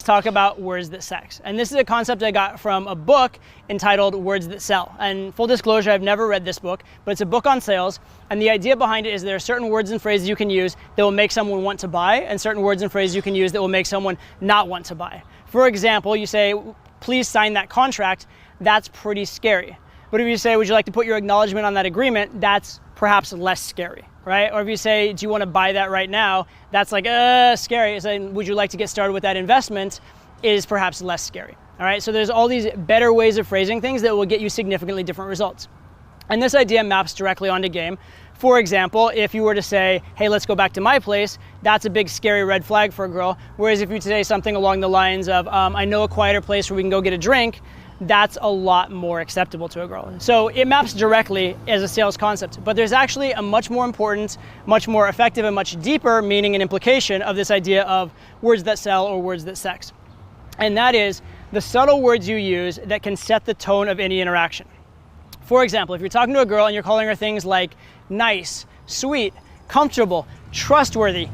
talk about words that sex. And this is a concept I got from a book entitled Words That Sell. And full disclosure, I've never read this book, but it's a book on sales. And the idea behind it is there are certain words and phrases you can use that will make someone want to buy, and certain words and phrases you can use that will make someone not want to buy. For example, you say, please sign that contract. That's pretty scary. But if you say, would you like to put your acknowledgement on that agreement? That's perhaps less scary, right? Or if you say, do you want to buy that right now? That's like, scary. So would you like to get started with that investment? Is perhaps less scary, all right? So there's all these better ways of phrasing things that will get you significantly different results. And this idea maps directly onto game. For example, if you were to say, hey, let's go back to my place, that's a big scary red flag for a girl. Whereas if you say something along the lines of, I know a quieter place where we can go get a drink, that's a lot more acceptable to a girl. So it maps directly as a sales concept, but there's actually a much more important, much more effective, and much deeper meaning and implication of this idea of words that sell or words that sex. And that is the subtle words you use that can set the tone of any interaction. For example, if you're talking to a girl and you're calling her things like nice, sweet, comfortable, trustworthy,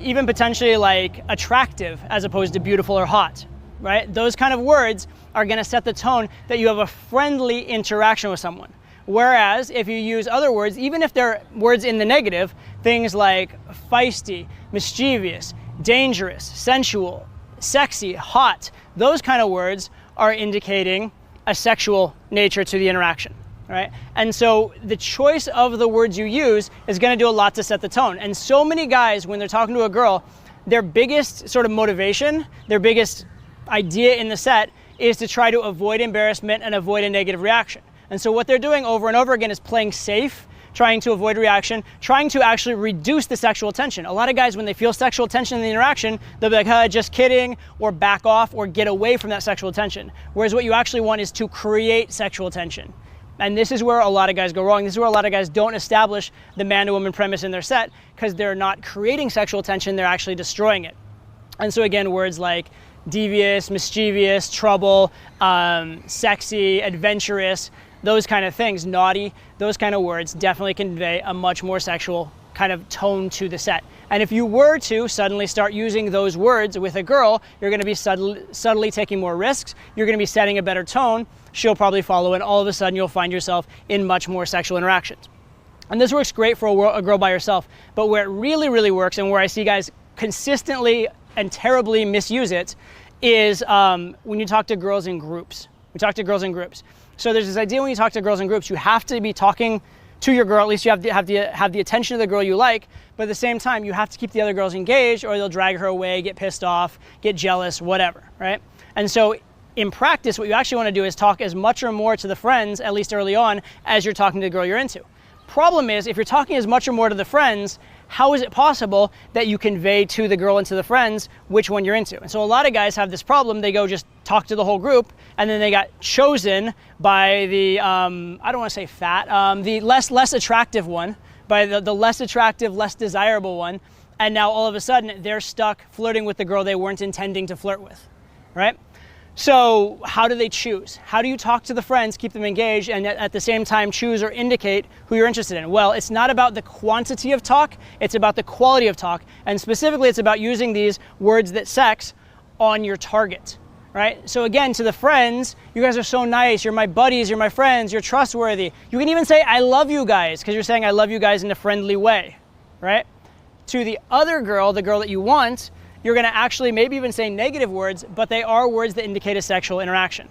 even potentially like attractive as opposed to beautiful or hot, right? Those kind of words are going to set the tone that you have a friendly interaction with someone. Whereas if you use other words, even if they're words in the negative, things like feisty, mischievous, dangerous, sensual, sexy, hot, those kind of words are indicating a sexual nature to the interaction, right? And so the choice of the words you use is going to do a lot to set the tone. And so many guys, when they're talking to a girl, their biggest sort of motivation, their biggest idea in the set is to try to avoid embarrassment and avoid a negative reaction. And so what they're doing over and over again is playing safe, trying to avoid reaction, trying to actually reduce the sexual tension. A lot of guys, when they feel sexual tension in the interaction, they'll be like, just kidding, or back off, or get away from that sexual tension. Whereas what you actually want is to create sexual tension. And this is where a lot of guys go wrong. This is where a lot of guys don't establish the man-to-woman premise in their set, because they're not creating sexual tension, they're actually destroying it. And so again, words like devious, mischievous, trouble, sexy, adventurous, those kind of things, naughty, those kind of words definitely convey a much more sexual kind of tone to the set. And if you were to suddenly start using those words with a girl, you're going to be subtly taking more risks, you're going to be setting a better tone, she'll probably follow, and all of a sudden you'll find yourself in much more sexual interactions. And this works great for a girl by herself, but where it really, really works, and where I see guys consistently and terribly misuse it, is when you talk to girls in groups. We talk to girls in groups. So there's this idea when you talk to girls in groups, you have to be talking to your girl, at least you have to have the attention of the girl you like, but at the same time, you have to keep the other girls engaged, or they'll drag her away, get pissed off, get jealous, whatever, right? And so in practice, what you actually want to do is talk as much or more to the friends, at least early on, as you're talking to the girl you're into. Problem is, if you're talking as much or more to the friends, how is it possible that you convey to the girl and to the friends which one you're into? And so a lot of guys have this problem. They go just talk to the whole group, and then they got chosen by the, I don't want to say fat, the less attractive one, by the less attractive, less desirable one, and now all of a sudden they're stuck flirting with the girl they weren't intending to flirt with, right? So how do they choose? How do you talk to the friends, keep them engaged, and at the same time choose or indicate who you're interested in? Well, it's not about the quantity of talk, it's about the quality of talk. And specifically, it's about using these words that sex on your target, right? So again, to the friends, you guys are so nice, you're my buddies, you're my friends, you're trustworthy. You can even say, I love you guys, because you're saying I love you guys in a friendly way, right? To the other girl, the girl that you want, you're going to actually maybe even say negative words, but they are words that indicate a sexual interaction.